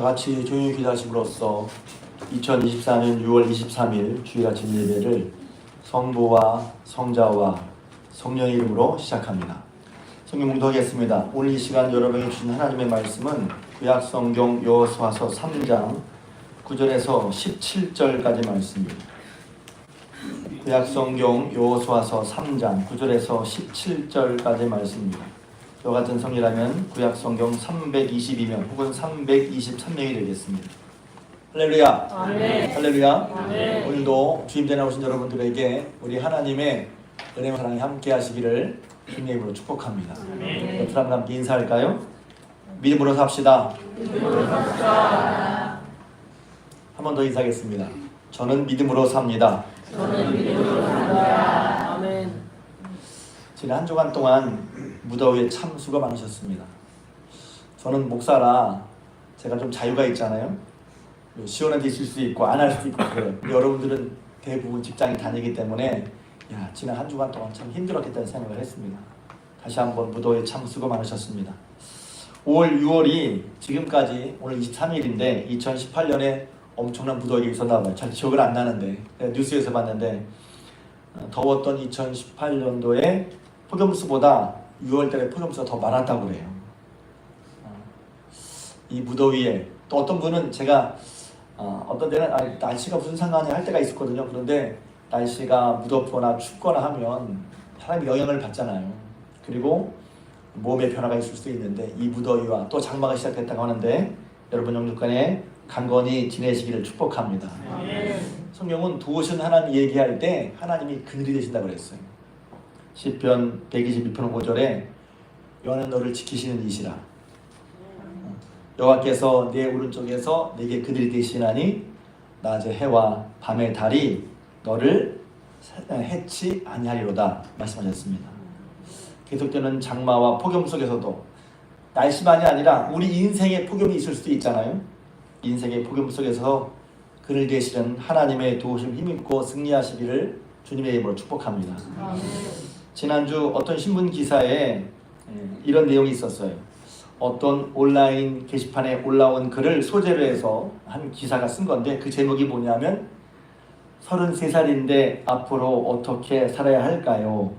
다 같이 조용히 기도하심으로써 2024년 6월 23일 주일 아침 예배를 성부와 성자와 성령의 이름으로 시작합니다. 성경 봉독하겠습니다. 오늘 이 시간 여러분에게 주신 하나님의 말씀은 구약성경 여호수아서 3장 9절에서 17절까지 말씀입니다. 구약성경 여호수아서 3장 9절에서 17절까지 말씀입니다. 저 같은 성이라면 구약성경 322면 혹은 323명이 되겠습니다. 할렐루야. 아멘. 할렐루야. 아멘. 오늘도 주임전에 오신 여러분들에게 우리 하나님의 은혜와 사랑이 함께 하시기를 주님의 이름으로 축복합니다. 옆 사람과 함께 인사할까요? 믿음으로 삽시다. 한 번 더 인사하겠습니다. 저는 믿음으로 삽니다. 아멘. 지난 한 주간 동안 무더위에 참 수고 많으셨습니다. 저는 목사라 제가 좀 자유가 있잖아요. 시원하게 있을 수도 있고 안 할 수도 있고 그래요. 여러분들은 대부분 직장에 다니기 때문에 지난 한 주간 동안 참 힘들었겠다는 생각을 했습니다. 다시 한번 무더위에 참 수고 많으셨습니다. 5월, 6월이 지금까지 오늘 23일인데 2018년에 엄청난 무더위가 있었나 봐요. 잘 기억을 안 나는데 뉴스에서 봤는데 더웠던 2018년도에 폭염수보다 6월달에 폭염수가 더 많았다고 그래요. 이 무더위에 또 어떤 분은 제가 어떤 데는 날씨가 무슨 상관이 할 때가 있었거든요. 그런데 날씨가 무덥거나 춥거나 하면 사람이 영향을 받잖아요. 그리고 몸의 변화가 있을 수 있는데 이 무더위와 또 장마가 시작됐다고 하는데 여러분 영육간에 강건히 지내시기를 축복합니다. 성경은 도우신 하나님 얘기할 때 하나님이 그늘이 되신다고 그랬어요. 시편 122편 5절에 여호와는 너를 지키시는 이시라. 여호와께서 내 오른쪽에서 내게 그늘이 되시나니 낮의 해와 밤의 달이 너를 해치 아니하리로다 말씀하셨습니다. 계속되는 장마와 폭염 속에서도 날씨만이 아니라 우리 인생의 폭염이 있을 수도 있잖아요. 인생의 폭염 속에서 그늘 되시는 하나님의 도우심 힘입고 승리하시기를 주님의 이름으로 축복합니다. 지난주 어떤 신문 기사에 이런 내용이 있었어요. 어떤 온라인 게시판에 올라온 글을 소재로 해서 한 기사가 쓴 건데 그 제목이 뭐냐면 33살인데 앞으로 어떻게 살아야 할까요?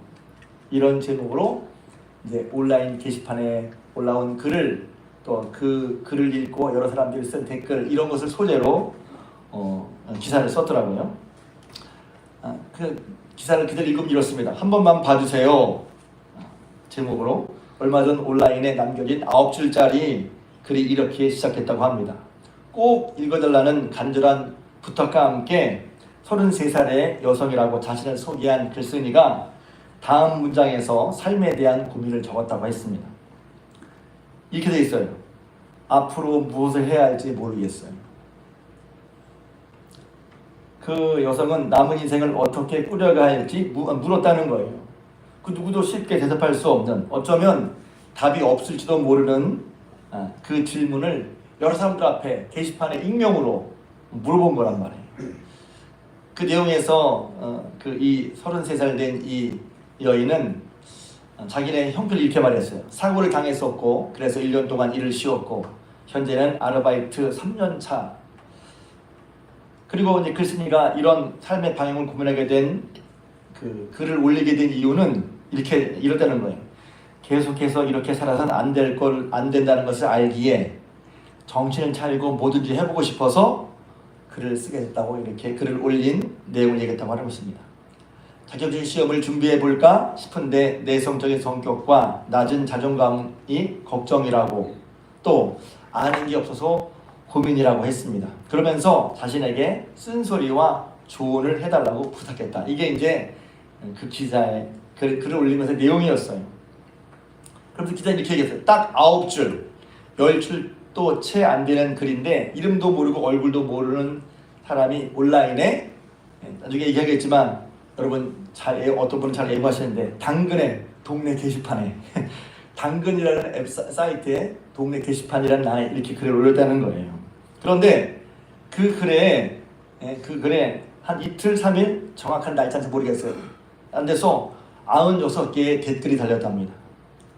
이런 제목으로 이제 온라인 게시판에 올라온 글을 또 그 글을 읽고 여러 사람들이 쓴 댓글 이런 것을 소재로 기사를 썼더라고요. 그 기사를 그대로 읽으면 이렇습니다. 한 번만 봐주세요. 제목으로 얼마 전 온라인에 남겨진 9줄짜리 글이 이렇게 시작했다고 합니다. 꼭 읽어달라는 간절한 부탁과 함께 33살의 여성이라고 자신을 소개한 글쓴이가 다음 문장에서 삶에 대한 고민을 적었다고 했습니다. 이렇게 돼 있어요. 앞으로 무엇을 해야 할지 모르겠어요. 그 여성은 남은 인생을 어떻게 꾸려가야 할지 물었다는 거예요. 그 누구도 쉽게 대답할 수 없는, 어쩌면 답이 없을지도 모르는 그 질문을 여러 사람들 앞에 게시판에 익명으로 물어본 거란 말이에요. 그 내용에서 이 33살 된 이 여인은 자기네 형편을 이렇게 말했어요. 사고를 당했었고 그래서 1년 동안 일을 쉬었고 현재는 아르바이트 3년 차. 그리고 이제 글쓴이가 이런 삶의 방향을 고민하게 된 그 글을 올리게 된 이유는 이렇다는 거예요. 계속해서 이렇게 살아서는 안 된다는 것을 알기에 정신을 차리고 뭐든지 해보고 싶어서 글을 쓰게 됐다고 이렇게 글을 올린 내용을 얘기했다고 하는 것입니다. 자격증 시험을 준비해볼까 싶은데 내성적인 성격과 낮은 자존감이 걱정이라고 또 아는 게 없어서 고민이라고 했습니다. 그러면서 자신에게 쓴소리와 조언을 해달라고 부탁했다. 이게 이제 그 기사에 글을 올리면서 내용이었어요. 그래서 기자는 이렇게 얘기했어요. 딱 9줄, 10줄도 채 안 되는 글인데 이름도 모르고 얼굴도 모르는 사람이 온라인에 나중에 얘기하겠지만 여러분 어떤 분은 잘 애무하시는데 당근의 동네 게시판에 당근이라는 앱 사이트에 동네 게시판이라는 나에 이렇게 글을 올렸다는 거예요. 그런데 그 글에 한 이틀 3일 정확한 날짜인지 모르겠어요. 안 돼서 96개의 댓글이 달렸답니다.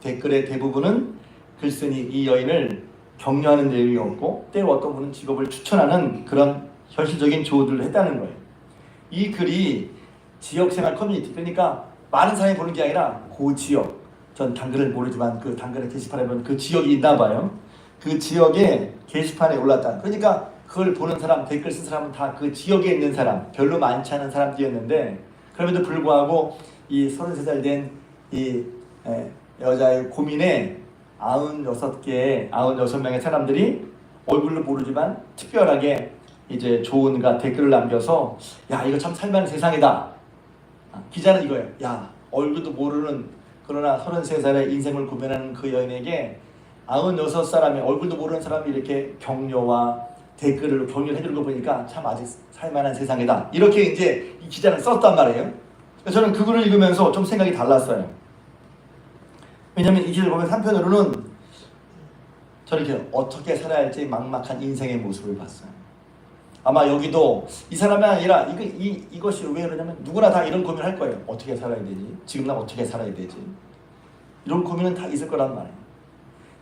댓글의 대부분은 글쓴이 이 여인을 격려하는 내용이었고 때로 어떤 분은 직업을 추천하는 그런 현실적인 조언들을 했다는 거예요. 이 글이 지역생활 커뮤니티, 그러니까 많은 사람이 보는 게 아니라 그 지역, 전 당근을 모르지만 그 당근의 게시판에 보면 그 지역이 있나 봐요. 그 지역에 게시판에 올랐다. 그러니까 그걸 보는 사람, 댓글 쓴 사람은 다 그 지역에 있는 사람, 별로 많지 않은 사람들이었는데, 그럼에도 불구하고 이 33살 된 이 여자의 고민에 96명의 사람들이 얼굴로 모르지만 특별하게 이제 조언과 댓글을 남겨서 야, 이거 참 살만한 세상이다. 기자는 이거예요. 야, 얼굴도 모르는 그러나 33살의 인생을 고민하는 그 여인에게 96사람의 얼굴도 모르는 사람이 이렇게 격려와 댓글을 격려를 해주는 거 보니까 참 아직 살만한 세상이다. 이렇게 이제 이 기자는 썼단 말이에요. 저는 그 글을 읽으면서 좀 생각이 달랐어요. 왜냐하면 이 기사를 보면 한편으로는 저렇게 어떻게 살아야 할지 막막한 인생의 모습을 봤어요. 아마 여기도 이 사람이 아니라 이것이 왜 그러냐면 누구나 다 이런 고민을 할 거예요. 어떻게 살아야 되지? 지금 난 어떻게 살아야 되지? 이런 고민은 다 있을 거란 말이에요.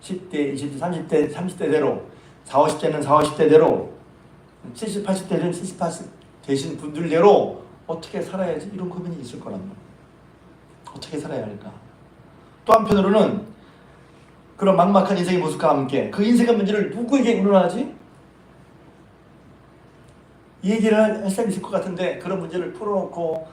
10대, 20대, 30대, 30대대로 40, 50대는 40, 50대대로 70, 80대는 70, 80 되신 분들대로 어떻게 살아야지? 이런 고민이 있을 거란 말이에요. 어떻게 살아야 할까? 또 한편으로는 그런 막막한 인생의 모습과 함께 그 인생의 문제를 누구에게 의논하지? 얘기를 할 사람이 있을 것 같은데 그런 문제를 풀어놓고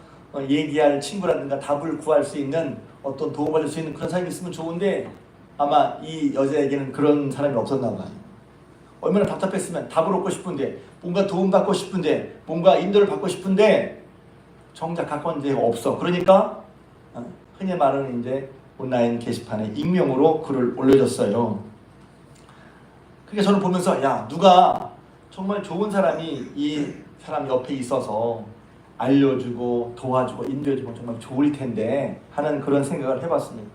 얘기할 친구라든가 답을 구할 수 있는 어떤 도움을 줄 수 있는 그런 사람이 있으면 좋은데 아마 이 여자에게는 그런 사람이 없었나 봐요. 얼마나 답답했으면 답을 얻고 싶은데 뭔가 도움받고 싶은데 뭔가 인도를 받고 싶은데 정작 갖고 온 데가 없어. 그러니까 흔히 말하는 이제 온라인 게시판에 익명으로 글을 올려줬어요. 그게 저는 보면서 야, 누가 정말 좋은 사람이 이 사람 옆에 있어서 알려주고 도와주고 인도해주면 정말 좋을 텐데 하는 그런 생각을 해봤습니다.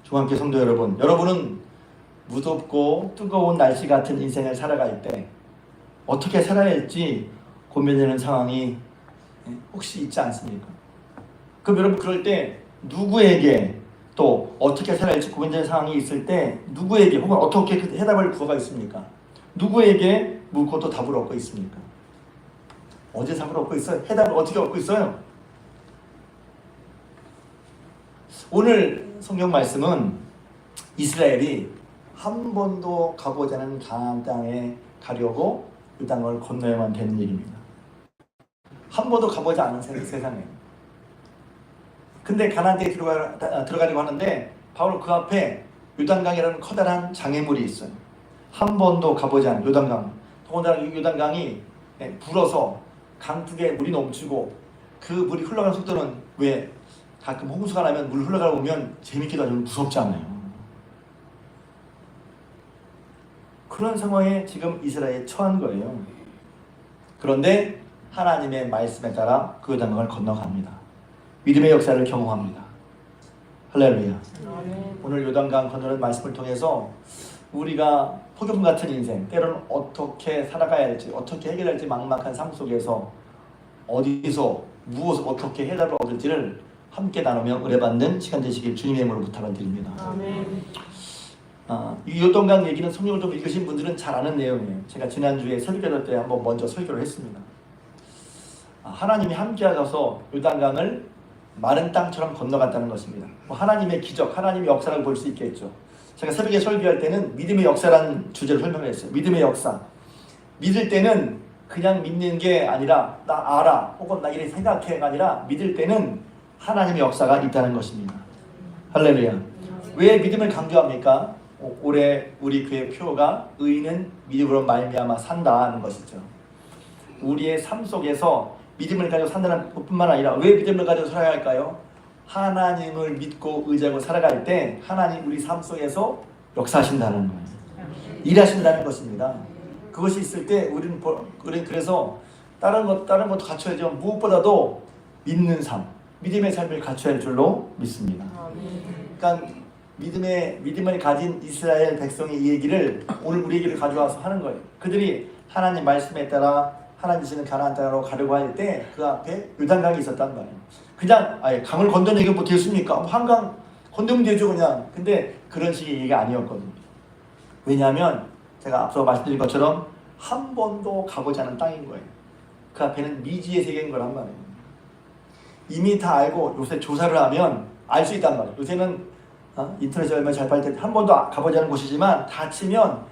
중앙교회 성도 여러분, 여러분은 무덥고 뜨거운 날씨 같은 인생을 살아갈 때 어떻게 살아야 할지 고민되는 상황이 혹시 있지 않습니까? 그럼 여러분 그럴 때 누구에게 또 어떻게 살아야 할지 고민되는 상황이 있을 때 누구에게 혹은 어떻게 그 해답을 구하고 있습니까? 누구에게 묻고 또 답을 얻고 있습니까? 어디 답을 얻고 있어요? 해답을 어떻게 얻고 있어요? 오늘 성경 말씀은 이스라엘이 한 번도 가보지 않은 가나안 땅에 가려고 이 땅을 건너야만 되는 얘기입니다. 한 번도 가보지 않은 세상에. 근데 가나안 땅에 들어가려고 하는데 바로 그 앞에 요단강이라는 커다란 장애물이 있어요. 한 번도 가보지 않은 요단강. 더군다나 요단강이 불어서 강둑에 물이 넘치고 그 물이 흘러가는 속도는 왜 가끔 홍수가 나면 물 흘러가다 보면 재밌기도 하지만 무섭지 않아요. 그런 상황에 지금 이스라엘이 처한 거예요. 그런데 하나님의 말씀에 따라 그 요단강을 건너갑니다. 믿음의 역사를 경험합니다. 할렐루야. 오늘 요단강 건너는 말씀을 통해서 우리가 폭염 같은 인생, 때로는 어떻게 살아가야 할지, 어떻게 해결할지 막막한 삶 속에서 어디서 무엇을 어떻게 해답을 얻을지를 함께 나누며 의뢰받는 시간 되시길 주님의 이름으로 부탁을 드립니다. 아멘. 이 요단강 얘기는 성경을 좀 읽으신 분들은 잘 아는 내용이에요. 제가 지난주에 설교 때 한번 먼저 설교를 했습니다. 하나님이 함께 하셔서 요단강을 마른 땅처럼 건너갔다는 것입니다. 하나님의 기적, 하나님의 역사를 볼 수 있겠죠. 제가 새벽에 설교할 때는 믿음의 역사라는 주제를 설명을 했어요. 믿음의 역사. 믿을 때는 그냥 믿는 게 아니라 나 알아 혹은 나 이렇게 생각해가 아니라 믿을 때는 하나님의 역사가 있다는 것입니다. 할렐루야. 왜 믿음을 강조합니까? 올해 우리 교회 표가 의인은 믿음으로 말미암아 산다는 것이죠. 우리의 삶 속에서 믿음을 가지고 산다는 것뿐만 아니라 왜 믿음을 가지고 살아야 할까요? 하나님을 믿고 의지하고 살아갈 때 하나님 우리 삶 속에서 역사하신다는 거예요. 일하신다는 것입니다. 그것이 있을 때 우리는 그래서 다른 것도 갖춰야죠. 무엇보다도 믿는 삶, 믿음의 삶을 갖춰야 할 줄로 믿습니다. 그러니까 믿음을 가진 이스라엘 백성의 이 얘기를 오늘 우리 얘기를 가져와서 하는 거예요. 그들이 하나님 말씀에 따라 하나님 주시는 가나안 땅으로 가려고 할 때 그 앞에 요단강이 있었단 말이에요. 그냥 강을 건너는 얘기가 뭐 되겠습니까? 한강 건너면 되죠 그냥. 근데 그런 식의 얘기가 아니었거든요. 왜냐하면 제가 앞서 말씀드린 것처럼 한 번도 가보지 않은 땅인 거예요. 그 앞에는 미지의 세계인 거란 말이에요. 이미 다 알고 요새 조사를 하면 알 수 있단 말이에요. 요새는 인터넷이 얼마나 잘 발달, 한 번도 가보지 않은 곳이지만 다 치면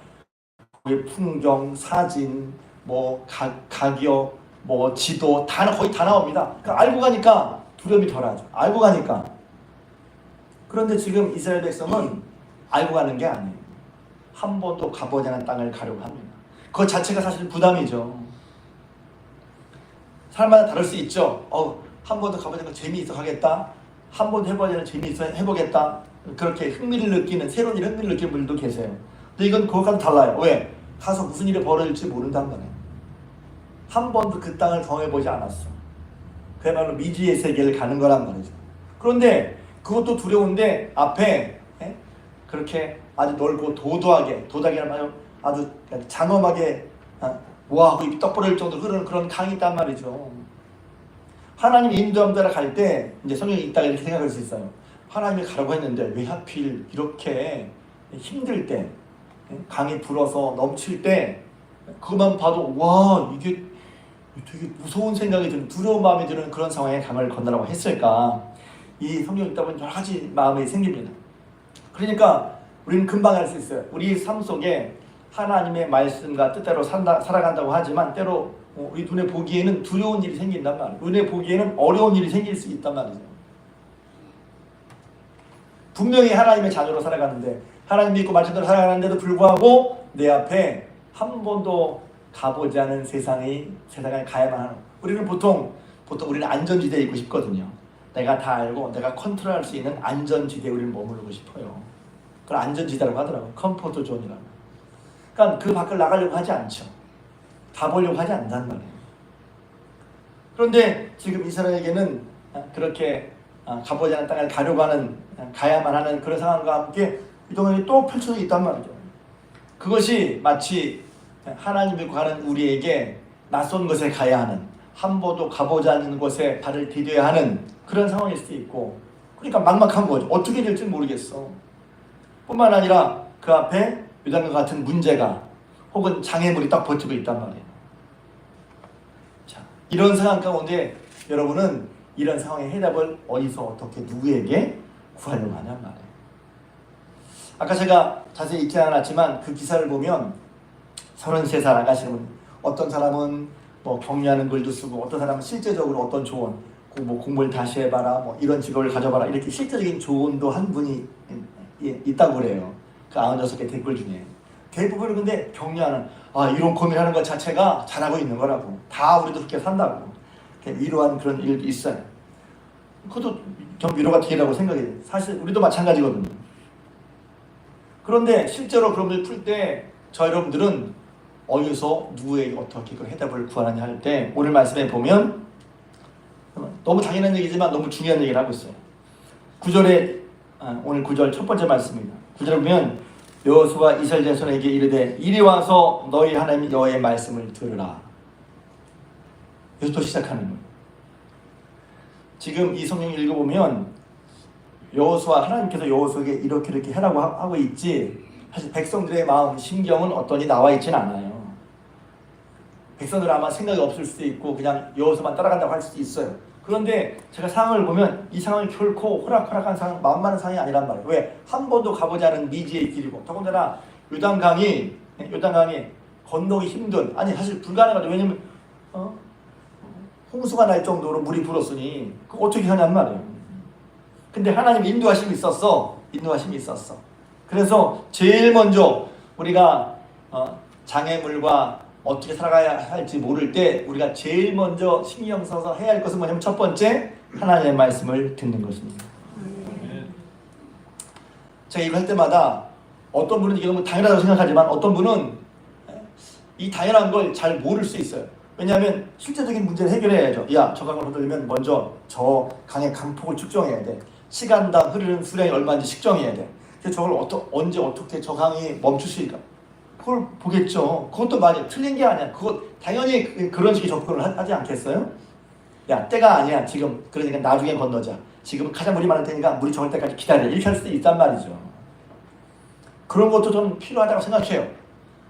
풍경, 사진, 뭐 가격, 뭐 지도 다 거의 다 나옵니다. 그러니까 알고 가니까 두려움이 덜하죠. 알고 가니까. 그런데 지금 이스라엘 백성은 알고 가는 게 아니에요. 한 번도 가보지 않은 땅을 가려고 합니다. 그것 자체가 사실 부담이죠. 사람마다 다를 수 있죠. 한 번도 가보지 않은 거 재미있어 하겠다. 한 번도 해보지 않은 재미있어 해보겠다. 그렇게 흥미를 느끼는, 새로운 일 흥미를 느끼는 분들도 계세요. 근데 이건 그것과는 달라요. 왜? 가서 무슨 일이 벌어질지 모른다는 거네. 한 번도 그 땅을 경험해보지 않았어. 그야말로 미지의 세계를 가는 거란 말이죠. 그런데 그것도 두려운데 앞에 그렇게 아주 넓고 도덕이란 말이요, 아주 장엄하게 우아하고 입이 떡 벌어질 정도로 흐르는 그런 강이 있단 말이죠. 하나님 인도함 따라 갈 때 이제 성경이 있다가 이렇게 생각할 수 있어요. 하나님이 가라고 했는데 왜 하필 이렇게 힘들 때, 강이 불어서 넘칠 때 그것만 봐도 와, 이게 되게 무서운 생각이 드는, 두려운 마음이 드는 그런 상황에 강을 건너라고 했을까? 이 성경을 읽다 보면 여러 가지 마음이 생깁니다. 그러니까 우리는 금방 알 수 있어요. 우리 삶 속에 하나님의 말씀과 뜻대로 살아간다고 하지만 때로 우리 눈에 보기에는 두려운 일이 생긴단 말이에요. 눈에 보기에는 어려운 일이 생길 수 있단 말이죠. 분명히 하나님의 자녀로 살아가는데, 하나님 믿고 말씀대로 살아가는데도 불구하고 내 앞에 한 번도 가보지 않은 세상에 가야만 하는, 우리는 보통 우리는 안전지대에 있고 싶거든요. 내가 다 알고 내가 컨트롤할 수 있는 안전지대에 우리는 머무르고 싶어요. 그걸 안전지대라고 하더라고요. 컴포트 존이라고. 그러니까 그 밖을 나가려고 하지 않죠. 가보려고 하지 않는단 말이에요. 그런데 지금 이스라엘에게는 그렇게 가보지 않은 땅을 가야만 하는 그런 상황과 함께 이동안이 또 펼쳐져 있단 말이죠. 그것이 마치 하나님 믿고 가는 우리에게 낯선 곳에 가야 하는, 한 번도 가보지 않은 곳에 발을 디뎌야 하는 그런 상황일 수도 있고, 그러니까 막막한 거죠. 어떻게 될지 모르겠어. 뿐만 아니라 그 앞에 요단과 같은 문제가 혹은 장애물이 딱 버티고 있단 말이에요. 자, 이런 상황 가운데 여러분은 이런 상황의 해답을 어디서 어떻게 누구에게 구하려고 하냔 말이에요. 아까 제가 자세히 읽지 않았지만 그 기사를 보면 33살 아가씨는 분, 어떤 사람은 뭐 격려하는 글도 쓰고, 어떤 사람은 실제적으로 어떤 조언, 뭐 공부를 다시 해봐라, 뭐 이런 직업을 가져봐라, 이렇게 실제적인 조언도 한 분이 있다고 그래요. 그 96개 댓글 중에 대부분은 근데 격려하는, 이런 고민하는 것 자체가 잘하고 있는 거라고, 다 우리도 그렇게 산다고, 위로한 그런 일도 있어요. 그것도 좀 위로가 되라고 생각해요. 사실 우리도 마찬가지거든요. 그런데 실제로 그런 걸 풀 때 저 여러분들은 어디서 누구에게 어떻게 그 해답을 구하느냐 할 때, 오늘 말씀에 보면 너무 당연한 얘기지만 너무 중요한 얘기를 하고 있어요. 9절에 오늘 9절 첫 번째 말씀입니다. 9절에 보면 여호수아가 이스라엘 자손에게 이르되 이리 와서 너희 하나님 여호와의 말씀을 들으라. 여기서 또 시작하는 거예요. 지금 이 성경 읽어보면 여호수아, 하나님께서 여호수아에게 이렇게 해라고 하고 있지, 사실 백성들의 마음, 심경은 어떠니 나와 있지는 않아요. 백성들은 아마 생각이 없을 수도 있고 그냥 여호수아만 따라간다고 할 수도 있어요. 그런데 제가 상황을 보면 이 상황이 결코 호락호락한 상황, 만만한 상황이 아니란 말이에요. 왜? 한 번도 가보지 않은 미지의 길이고, 더군다나 요단강이 건너기 힘든, 아니 사실 불가능하죠. 왜냐면 홍수가 날 정도로 물이 불었으니 그거 어떻게 하냔 말이에요. 근데 하나님 인도하심이 있었어. 그래서 제일 먼저 우리가 장애물과 어떻게 살아가야 할지 모를 때 우리가 제일 먼저 신경 써서 해야 할 것은 뭐냐면, 첫 번째, 하나님의 말씀을 듣는 것입니다. 제가 이거 할 때마다 어떤 분은 이게 너무 당연하다고 생각하지만 어떤 분은 이 당연한 걸 잘 모를 수 있어요. 왜냐하면 실제적인 문제를 해결해야죠. 저 강을 건너려면 먼저 저 강의 강폭을 측정해야 돼. 시간당 흐르는 수량이 얼마인지 측정해야 돼. 그래서 저걸 언제 어떻게 저 강이 멈출 수 있을까? 그걸 보겠죠. 그것도 많이 틀린 게 아니야. 그거 당연히 그런 식의 접근을 하지 않겠어요? 때가 아니야 지금, 그러니까 나중에 건너자. 지금 가장 물이 많을 테니까 물이 적을 때까지 기다려. 이렇게 할 수도 있단 말이죠. 그런 것도 저는 필요하다고 생각해요.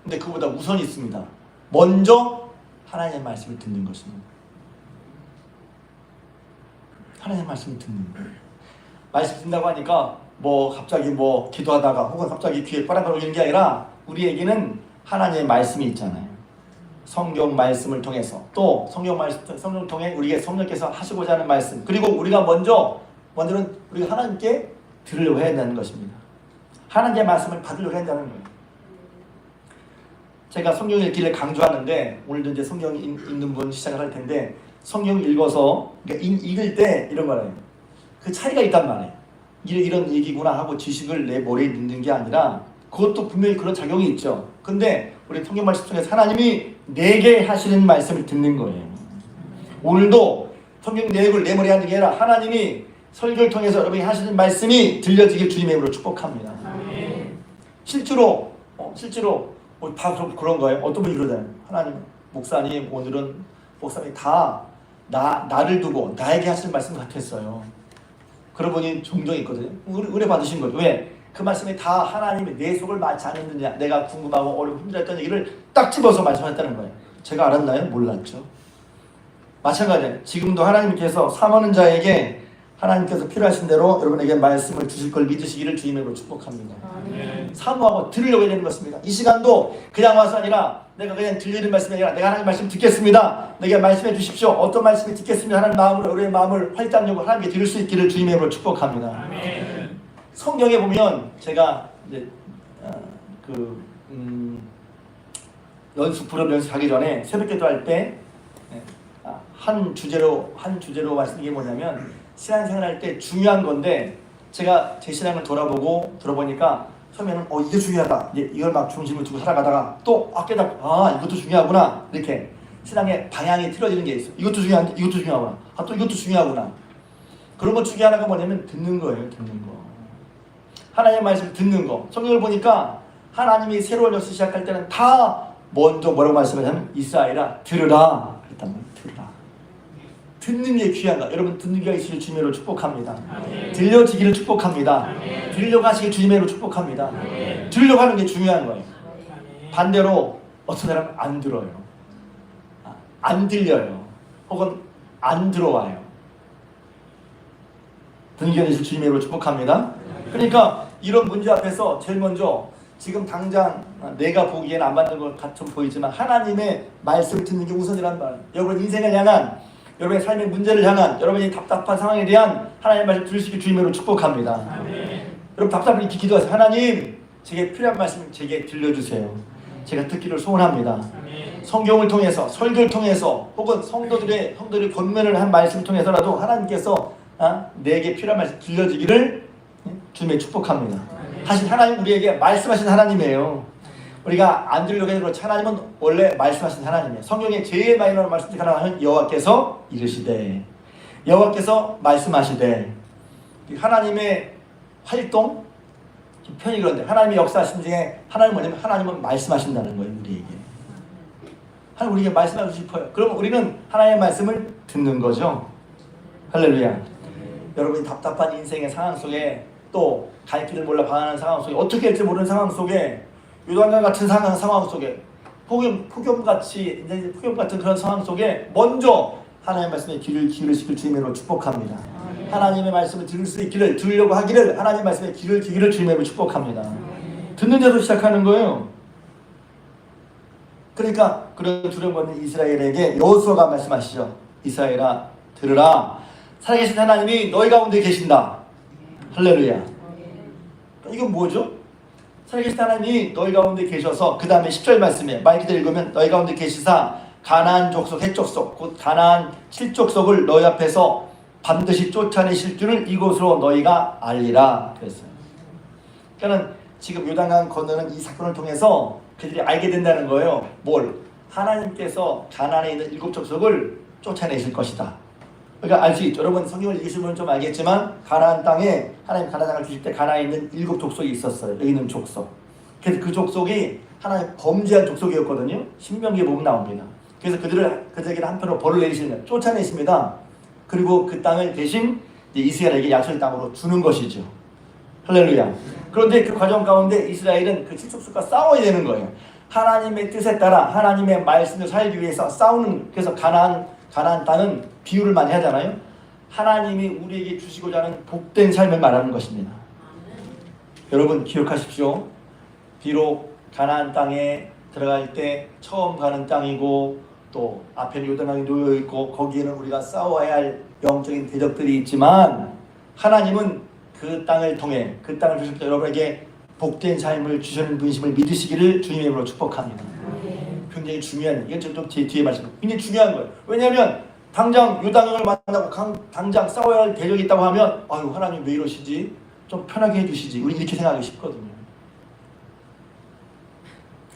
근데 그보다 우선이 있습니다. 먼저 하나님의 말씀을 듣는 것입니다. 하나님의 말씀을 듣는 거예요. 말씀 듣는다고 하니까 뭐 갑자기 뭐 기도하다가 혹은 갑자기 귀에 뽀락뽀락 오는 게 아니라 우리에게는 하나님의 말씀이 있잖아요. 성경 말씀을 통해서 또 성경을 통해 우리에게 성령께서 하시고자 하는 말씀, 그리고 우리가 먼저는 우리가 하나님께 들으려고 해야 한다는 것입니다. 하나님의 말씀을 받으려고 해야 한다는 거예요. 제가 성경 읽기를 강조하는데 오늘도 이제 성경 읽는 분 시작을 할 텐데, 성경 읽어서 그러니까 읽을 때 이런 거예요. 그 차이가 있단 말이에요. 이런 얘기구나 하고 지식을 내 머리에 넣는 게 아니라 그것도 분명히 그런 작용이 있죠. 근데 우리 성경 말씀 통해서 하나님이 내게 하시는 말씀을 듣는 거예요. 오늘도 성경 내용을 내 머리에 하는 게 아니라 하나님이 설교를 통해서 여러분이 하시는 말씀이 들려지길 주님의 이름으로 축복합니다. 실제로 다 그런 거예요. 어떤 분이 그러잖아요. 하나님, 목사님 오늘은 목사님이 다 나를 두고 나에게 하시는 말씀 같았어요. 그런 분이 종종 있거든요. 은혜 받으신 거죠. 왜? 그 말씀이 다 하나님이 내 속을 맞지 않았느냐, 내가 궁금하고 어렵고 힘들었던 얘기를 딱 집어서 말씀했다는 거예요. 제가 알았나요? 몰랐죠. 마찬가지예요. 지금도 하나님께서 사모하는 자에게 하나님께서 필요하신 대로 여러분에게 말씀을 주실 걸 믿으시기를 주님으로 축복합니다. 사모하고 들으려고 해야 되는 것입니다. 이 시간도 그냥 와서 아니라 내가 그냥 들리는 말씀이 아니라 내가 하나님 말씀 듣겠습니다. 내게 말씀해 주십시오. 어떤 말씀이 듣겠습니다 하는 마음으로 우리의 마음을 활짝여고 하나님께 들을 수 있기를 주님의 이름으로 축복합니다. 아멘. 성경에 보면 제가 이제 프로그램 연습하기 전에 새벽기도 할 때 한 주제로 말씀드린 게 뭐냐면, 신앙생활할 때 중요한 건데 제가 제 신앙을 들어보니까 처음에는 이게 중요하다, 이걸 막 중심을 두고 살아가다가 또 깨닫고 이것도 중요하구나, 이렇게 신앙의 방향이 틀어지는 게 있어요. 이것도 중요하구나, 또 이것도 중요하구나. 그런 것 중에 하나가 뭐냐면 듣는 거예요. 듣는 거. 하나님의 말씀을 듣는 거. 성경을 보니까 하나님이 새로운 역사 시작할 때는 다 먼저 뭐라고 말씀하냐면 이스라엘아 들으라 그랬단 말이에요. 들으라. 듣는 게 귀한가? 여러분 듣는 게 있으시길 주님으로 축복합니다. 아멘. 들려지기를 축복합니다. 아멘. 들으려고 하시길 주님으로 축복합니다. 아멘. 들으려고 하는 게 중요한 거예요. 아멘. 반대로 어떤 사람은 안 들어요. 안 들려요. 혹은 안 들어와요. 듣는 게 있으시길 주님으로 축복합니다. 그러니까 이런 문제 앞에서 제일 먼저 지금 당장 내가 보기에는 안 맞는 것 같은 보이지만 하나님의 말씀을 듣는 게 우선이란 말이에요. 여러분 인생을 향한, 여러분의 삶의 문제를 향한, 여러분이 답답한 상황에 대한 하나님의 말씀 들으시길 주님으로 축복합니다. 아멘. 여러분 답답한 이렇게 기도하세요. 하나님, 제게 필요한 말씀 제게 들려주세요. 제가 듣기를 소원합니다. 아멘. 성경을 통해서, 설교를 통해서, 혹은 성도들이 권면을 한 말씀을 통해서라도 하나님께서 내게 필요한 말씀 들려지기를 주님의 축복합니다. 하신 하나님, 우리에게 말씀하신 하나님이에요. 우리가 안 들으려고 해도 그렇지 하나님은 원래 말씀하신 하나님이에요. 성경에 제일 많이 나오는 말씀 중 하나는 여호와께서 이르시되, 여호와께서 말씀하시되. 하나님의 활동, 편이 그런데 하나님의 역사하신 중에 하나님은 뭐냐면 하나님은 말씀하신다는 거예요. 우리에게 하나님 우리에게 말씀하고 싶어요. 그럼 우리는 하나님의 말씀을 듣는 거죠. 할렐루야. 여러분이 답답한 인생의 상황 속에, 또 갈 길을 몰라 방황하는 상황 속에, 어떻게 할지 모르는 상황 속에, 요단강 같은 상황 속에, 폭염 같은 그런 상황 속에 먼저 하나님의 말씀에 귀를 기울이시길 주님으로 축복합니다. 하나님의 말씀을 들을 수 있기를, 들으려고 하기를, 하나님의 말씀에 귀를 기울이기를 주님으로 축복합니다. 듣는 데서 시작하는 거예요. 그러니까 그런 두려움받는 이스라엘에게 여호수아가 말씀하시죠. 이스라엘아 들으라, 살아계신 하나님이 너희 가운데 계신다. 할렐루야. 이건 뭐죠? 살아계신 하나님이 너희 가운데 계셔서, 그 다음에 10절 말씀에 말 그대로 읽으면 너희 가운데 계시사 가나안 족속, 헷 족속, 곧 가나안 7족속을 너희 앞에서 반드시 쫓아내실 줄을 이곳으로 너희가 알리라 그랬어요. 그러니까 지금 요단강 건너는 이 사건을 통해서 그들이 알게 된다는 거예요. 뭘? 하나님께서 가나안에 있는 7족속을 쫓아내실 것이다. 그러니까 알 수 있죠. 여러분 성경을 읽으시면 좀 알겠지만 가나안 땅에 하나님 가나안 땅을 주실 때 가나안에 있는 7족속이 있었어요. 여기 있는 족속. 그래서 그 족속이 하나님 범죄한 족속이었거든요. 신명기에 보면 나옵니다. 그래서 그들에게 한편으로 벌을 내리시면 쫓아내십니다. 그리고 그 땅을 대신 이스라엘에게 약속의 땅으로 주는 것이죠. 할렐루야. 그런데 그 과정 가운데 이스라엘은 그 칠족속과 싸워야 되는 거예요. 하나님의 뜻에 따라 하나님의 말씀을 살기 위해서 싸우는, 그래서 가나안 땅은 비유를 많이 하잖아요. 하나님이 우리에게 주시고자 하는 복된 삶을 말하는 것입니다. 여러분 기억하십시오. 비록 가나안 땅에 들어갈 때 처음 가는 땅이고 또 앞에는 요단강이 놓여 있고 거기에는 우리가 싸워야 할 영적인 대적들이 있지만 하나님은 그 땅을 통해 그 땅을 주실 때 여러분에게 복된 삶을 주시는 분이심을 믿으시기를 주님의 이름으로 축복합니다. 굉장히 중요한, 이건 좀 뒤에 말씀, 굉장히 중요한 거예요. 왜냐하면 당장 요단강을 만나고 당장 싸워야 할 대적이 있다고 하면 아유 하나님 왜 이러시지? 좀 편하게 해주시지. 우리 이렇게 생각하기 쉽거든요.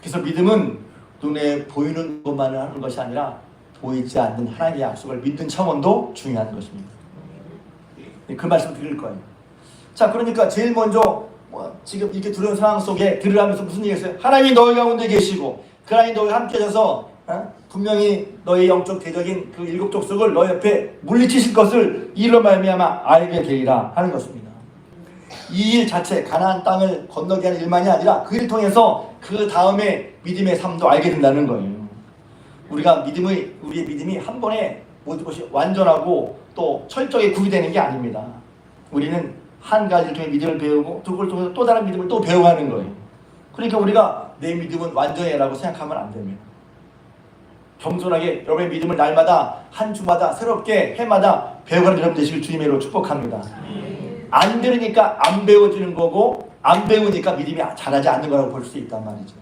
그래서 믿음은 눈에 보이는 것만을 하는 것이 아니라 보이지 않는 하나님의 약속을 믿는 차원도 중요한 것입니다. 그 말씀 드릴 거예요. 자, 그러니까 제일 먼저 지금 이렇게 두려운 상황 속에 들으라면서 무슨 얘기했어요? 하나님이 너희 가운데 계시고 그 하나님이 너희 함께 하셔서 분명히 너희 영적 대적인 그 일곱 족속을 너희 옆에 물리치실 것을 이로 말미암아 알게 되리라 하는 것입니다. 이 일 자체, 가나안 땅을 건너게 하는 일만이 아니라 그 일을 통해서 그 다음에 믿음의 삶도 알게 된다는 거예요. 우리의 믿음이 한 번에 모든 것이 완전하고 또 철저히 구비되는 게 아닙니다. 우리는 한 가지를 통해 믿음을 배우고 그걸 통해서 또 다른 믿음을 또 배워가는 거예요. 그러니까 우리가 내 믿음은 완전해라고 생각하면 안 됩니다. 겸손하게 여러분의 믿음을 날마다 한 주마다 새롭게 해마다 배워가는 여러분 되시길 주님의 이름으로 축복합니다. 안 들으니까 안 배워지는 거고 안 배우니까 믿음이 자라지 않는 거라고 볼 수 있단 말이죠.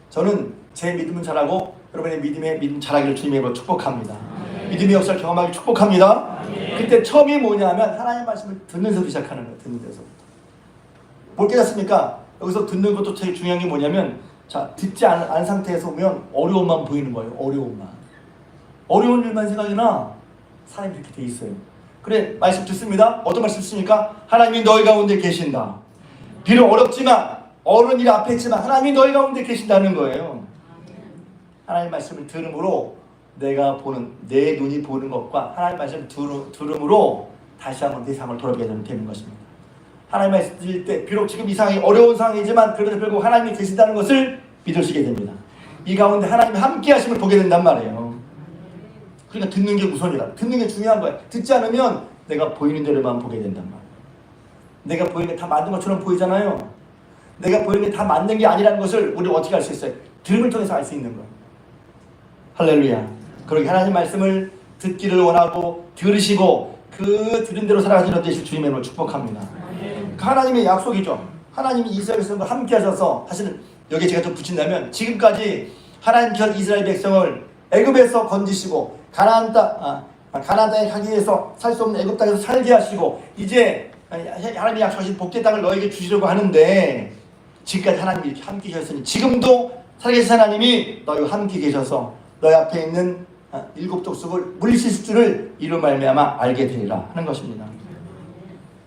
저는 제 믿음은 자라고 여러분의 믿음 자라기를 주님의 이름으로 축복합니다. 믿음의 역사를 경험하기 축복합니다. 그때 처음이 뭐냐면 하나님의 말씀을 듣는 데서 시작하는 거예요. 듣는 데서부터. 뭘 깨닫습니까? 여기서 듣는 것도 제일 중요한 게 뭐냐면 자, 듣지 않은 상태에서 보면 어려움만 보이는 거예요. 어려운 일만 생각이 나. 사람이 이렇게 돼 있어요. 그래, 말씀 듣습니다. 어떤 말씀 듣습니까? 하나님이 너희 가운데 계신다. 비록 어렵지만 어려운 일 앞에 있지만 하나님이 너희 가운데 계신다는 거예요. 하나님 말씀을 들음으로 내가 보는, 내 눈이 보는 것과 하나님 말씀을 들음으로 다시 한번 내 삶을 돌아보게 되는 것입니다. 하나님 말씀 들을 때 비록 지금 이 상황이 어려운 상황이지만 그래도 결국 하나님이 계신다는 것을 믿으시게 됩니다. 이 가운데 하나님이 함께 하심을 보게 된단 말이에요. 그러니까 듣는 게 우선이다. 듣는 게 중요한 거야. 듣지 않으면 내가 보이는 대로만 보게 된단 말이야. 내가 보이는 게 다 맞는 것처럼 보이잖아요. 내가 보이는 게 다 맞는 게 아니라는 것을 우리 어떻게 알 수 있어요? 들음을 통해서 알 수 있는 거예요. 할렐루야. 그러기 하나님 말씀을 듣기를 원하고 들으시고 그 들은 대로 살아가시는 되실 주님의 이름으로 축복합니다. 그 하나님의 약속이죠. 하나님이 이스라엘 백성과 함께 하셔서 사실은 여기에 제가 좀 붙인다면 지금까지 하나님께서 이스라엘 백성을 애굽에서 건지시고 가나안 땅에 가기 위해서 살 수 없는 애굽 땅에서 살게 하시고 이제 하나님이 약속하신 복된 땅을 너에게 주시려고 하는데 지금까지 하나님이 이렇게 함께 계셨으니 지금도 살아계신 하나님이 너희와 함께 계셔서 너희 앞에 있는 일곱 족속을 물리칠 줄을 이로 말미암아 알게 되리라 하는 것입니다.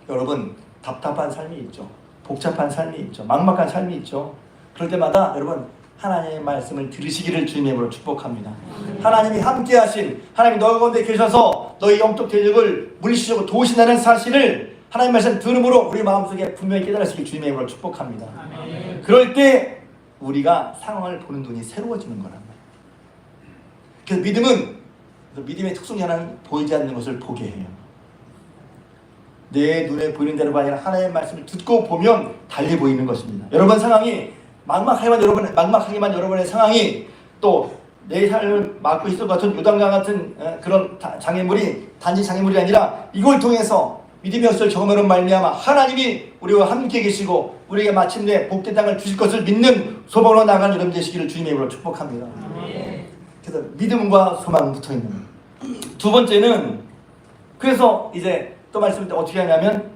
여러분 답답한 삶이 있죠. 복잡한 삶이 있죠. 막막한 삶이 있죠. 그럴 때마다 여러분 하나님의 말씀을 들으시기를 주님의 이름으로 축복합니다. 하나님이 함께 하신, 하나님이 너희 가운데 계셔서 너희 영적 대적을 물리치려고 도우신다는 사실을 하나님 말씀 들음으로 우리 마음속에 분명히 깨달으시길 주님의 이름으로 축복합니다. 그럴 때 우리가 상황을 보는 눈이 새로워지는 거란 말이에요. 그래서 믿음의 특성이 하나는 보이지 않는 것을 보게 해요. 내 눈에 보이는 대로가 아니라 하나님의 말씀을 듣고 보면 달리 보이는 것입니다. 여러분 상황이 막막하기만 여러분의 상황이 또 내 삶을 막고 있을 것 같은 요단강 같은 그런 장애물이 단지 장애물이 아니라 이걸 통해서 믿음의 역사를 경험하는 말미암아 하나님이 우리와 함께 계시고 우리에게 마침내 복된 땅을 주실 것을 믿는 소망으로 나가는 여러분 되시기를 주님의 이름으로 축복합니다. 그래서 믿음과 소망 붙어있는 거예요. 두 번째는 그래서 이제 또 말씀을 어떻게 하냐면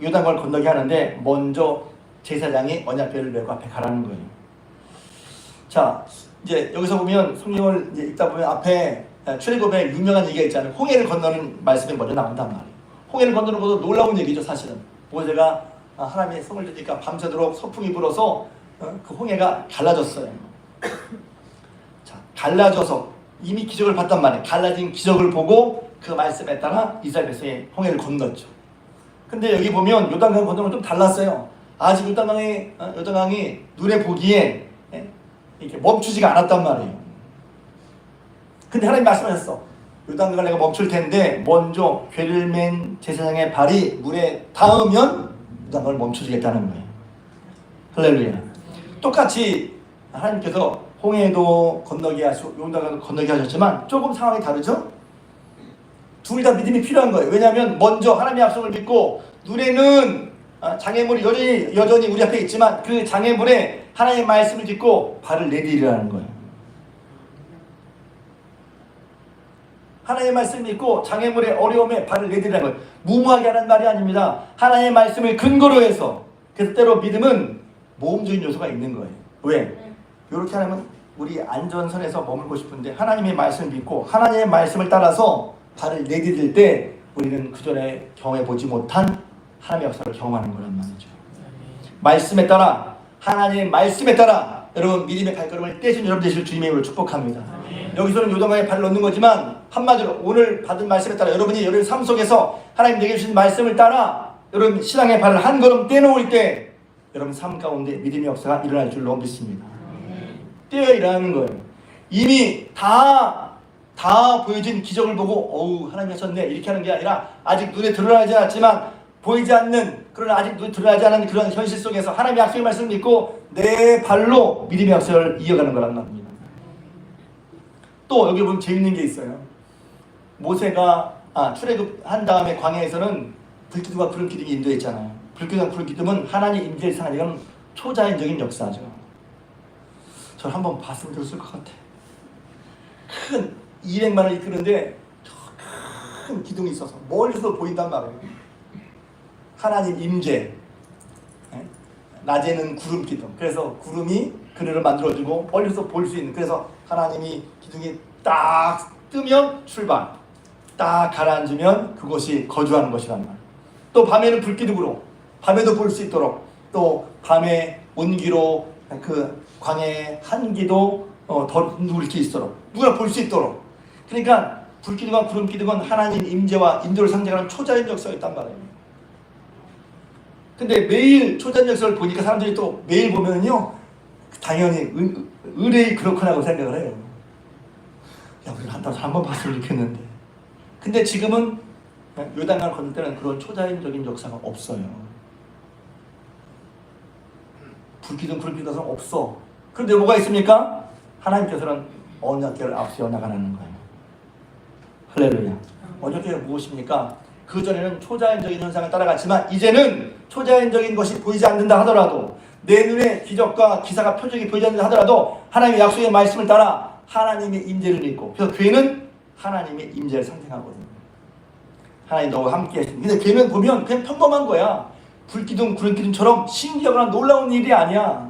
요단강을 건너게 하는데 먼저 제사장이 언약궤를 메고 앞에 가라는 거예요. 자, 이제 여기서 보면 성경을 이제 읽다 보면 앞에 출애굽에 유명한 얘기가 있잖아요. 홍해를 건너는 말씀이 먼저 나온단 말이에요. 홍해를 건너는 것도 놀라운 얘기죠, 사실은. 모세가 하나님의 성을 듣니까 밤새도록 서풍이 불어서 그 홍해가 갈라졌어요. 자, 갈라져서 이미 기적을 봤단 말이에요. 갈라진 기적을 보고 그 말씀에 따라 이스라엘 백성이 홍해를 건넜죠. 근데 여기 보면 요단강 건너는 좀 달랐어요. 아직 요단강이 눈에 보기에 이렇게 멈추지가 않았단 말이에요. 근데 하나님 말씀하셨어. 요단강을 내가 멈출 텐데 먼저 괴를 맨 제사장의 발이 물에 닿으면 요단강을 멈춰주겠다는 거예요. 할렐루야. 똑같이 하나님께서 홍해도 건너게 하시고 요단강도 건너게 하셨지만 조금 상황이 다르죠? 둘 다 믿음이 필요한 거예요. 왜냐하면 먼저 하나님의 약속을 믿고 눈에는 장애물이 여전히 우리 앞에 있지만 그 장애물에 하나님의 말씀을 듣고 발을 내디리라는 거예요. 하나님의 말씀을 믿고 장애물의 어려움에 발을 내디리라는 거예요. 무모하게 하는 말이 아닙니다. 하나님의 말씀을 근거로 해서. 그래서 때로 믿음은 모험적인 요소가 있는 거예요. 왜? 이렇게 하면 우리 안전선에서 머물고 싶은데 하나님의 말씀을 믿고 하나님의 말씀을 따라서 발을 내디딜 때 우리는 그전에 경험해보지 못한 하나님의 역사를 경험하는 거란 말이죠. 말씀에 따라, 하나님의 말씀에 따라 여러분 믿음의 발걸음을 떼신 여러분 되실 주님의 이름으로 축복합니다. 여기서는 요단강에 발을 넣는 거지만 한마디로 오늘 받은 말씀에 따라 여러분이 여러분 삶 속에서 하나님 내게 주신 말씀을 따라 여러분 신앙의 발을 한 걸음 떼놓을 때 여러분 삶 가운데 믿음의 역사가 일어날 줄로 믿습니다. 떼어 일어나는 거예요. 이미 다 보여진 기적을 보고 어우 하나님 하셨네 이렇게 하는 게 아니라 아직 눈에 드러나지 않았지만 보이지 않는 그런 아직 눈에 드러나지 않은 그런 현실 속에서 하나님의 약속의 말씀을 믿고 내 발로 믿음의 역사를 이어가는 거란 말입니다. 또 여기 보면 재밌는 게 있어요. 모세가 출애굽한 다음에 광야에서는 불기둥과 구름기둥이 인도했잖아요. 불기둥과 구름기둥은 하나님 임재를 상하는 이건 초자연적인 역사죠. 저를 한번 봤으면 좋을 것 같아. 큰 200만을 이끄는데 큰 기둥이 있어서 멀리서 보인단 말이에요. 하나님 임재. 낮에는 구름 기둥. 그래서 구름이 그늘을 만들어주고 멀리서 볼 수 있는. 그래서 하나님이 기둥이 딱 뜨면 출발. 딱 가라앉으면 그곳이 거주하는 것이란 말이에요. 또 밤에는 불기둥으로 밤에도 볼 수 있도록 또 밤에 온기로 그 광야의 한기도 더 누렇게 있도록 누구나 볼 수 있도록. 그러니까 불기둥과 구름기둥은 하나님 임재와 인도를 상징하는 초자연 역사가 있단 말이에요. 근데 매일 초자연 역사를 보니까 사람들이 또 매일 보면요 당연히 의뢰이 그렇구나고 생각을 해요. 야 우리는 한 달에 한 번 봤으면 좋겠는데. 근데 지금은 요단강을 건널 때는 그런 초자연적인 역사가 없어요. 불기둥 구름기둥은 없어. 그런데 뭐가 있습니까? 하나님께서는 언약궤를 앞세워 나가는 거예요. 할렐루야. 언약궤가 무엇입니까? 그전에는 초자연적인 현상을 따라갔지만 이제는 초자연적인 것이 보이지 않는다 하더라도 내 눈에 기적과 기사가 표적이 보이지 않는다 하더라도 하나님의 약속의 말씀을 따라 하나님의 임재를 믿고 그래서 교회는 하나님의 임재를 상징하거든요. 하나님 너와 함께 하십니다. 근데 교회는 보면 그냥 평범한 거야. 불기둥 구름기둥처럼 신기하거나 놀라운 일이 아니야.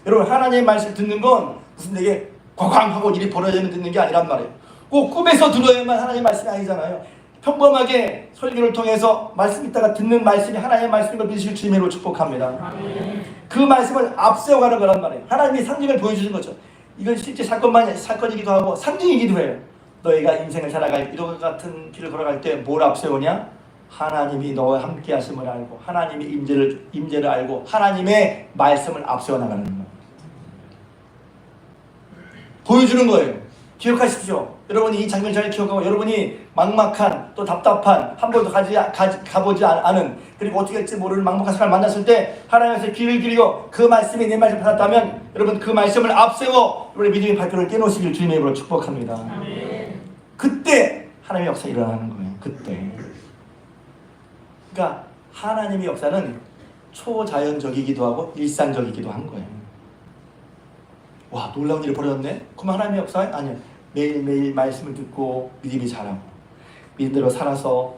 여러분 하나님의 말씀을 듣는 건 무슨 되게 과광하고 일이 벌어지면 듣는 게 아니란 말이에요. 꼭 꿈에서 들어야만 하나님의 말씀이 아니잖아요. 평범하게 설교를 통해서 말씀 있다가 듣는 말씀이 하나님의 말씀인 걸 믿으실 주님으로 축복합니다. 그 말씀을 앞세워가는 거란 말이에요. 하나님이 상징을 보여주는 거죠. 이건 실제 사건이기도 하고 상징이기도 해요. 너희가 인생을 살아갈 이런 같은 길을 걸어갈 때 뭘 앞세우냐? 하나님이 너와 함께 하심을 알고 하나님의 임재를 알고 하나님의 말씀을 앞세워 나가는 거예요. 보여주는 거예요. 기억하십시오. 여러분이 이 장면을 잘 기억하고 여러분이 막막한 또 답답한 한 번도 가보지 않은 그리고 어떻게 할지 모르는 막막한 사람을 만났을 때 하나님께서 귀를 기울이고 그 말씀이 내 말씀을 받았다면 여러분 그 말씀을 앞세워 여러분의 믿음의 발걸음을 떼놓으시길 주님의 이름으로 축복합니다. 그때 하나님의 역사가 일어나는 거예요. 그때. 그러니까 하나님의 역사는 초자연적이기도 하고 일상적이기도 한 거예요. 와 놀라운 일이 벌어졌네? 그럼 하나님의 역사? 아니요. 매일매일 말씀을 듣고 믿음이 자라고 믿음대로 살아서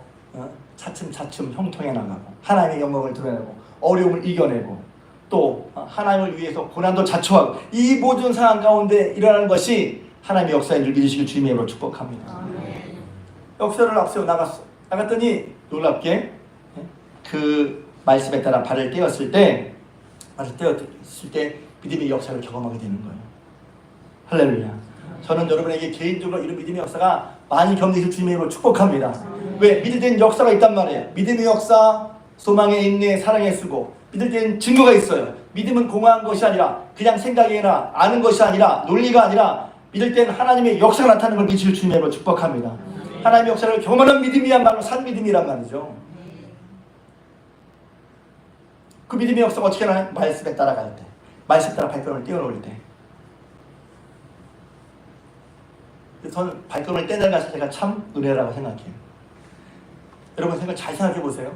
차츰차츰 형통해 나가고 하나님의 영광을 드러내고 어려움을 이겨내고 또 하나님을 위해서 고난도 자초하고 이 모든 상황 가운데 일어나는 것이 하나님의 역사인 줄 믿으시길 주님의 이름으로 축복합니다. 역사를 앞세워 나갔더니 놀랍게 그 말씀에 따라 발을 떼었을 때 믿음의 역사를 경험하게 되는 거예요. 할렐루야. 저는 여러분에게 개인적으로 이런 믿음의 역사가 많이 경험되실 주님의 이름으로 축복합니다. 왜? 믿음의 역사가 있단 말이에요. 믿음의 역사, 소망의 인내, 사랑의 수고. 믿을 때는 증거가 있어요. 믿음은 공허한 것이 아니라 그냥 생각이나 아는 것이 아니라 논리가 아니라 믿을 때는 하나님의 역사가 나타나는 걸 믿으실 주님으로 축복합니다. 하나님의 역사를 경험하는 믿음이야말로 산 믿음이란 말이죠. 그 믿음의 역사가 어떻게 나요? 말씀에 따라갈 때, 말씀 따라 발걸음을 떼어놓을 때. 저는 발걸음을 떼는 것이 제가 참 은혜라고 생각해요. 여러분 잘 생각해 보세요.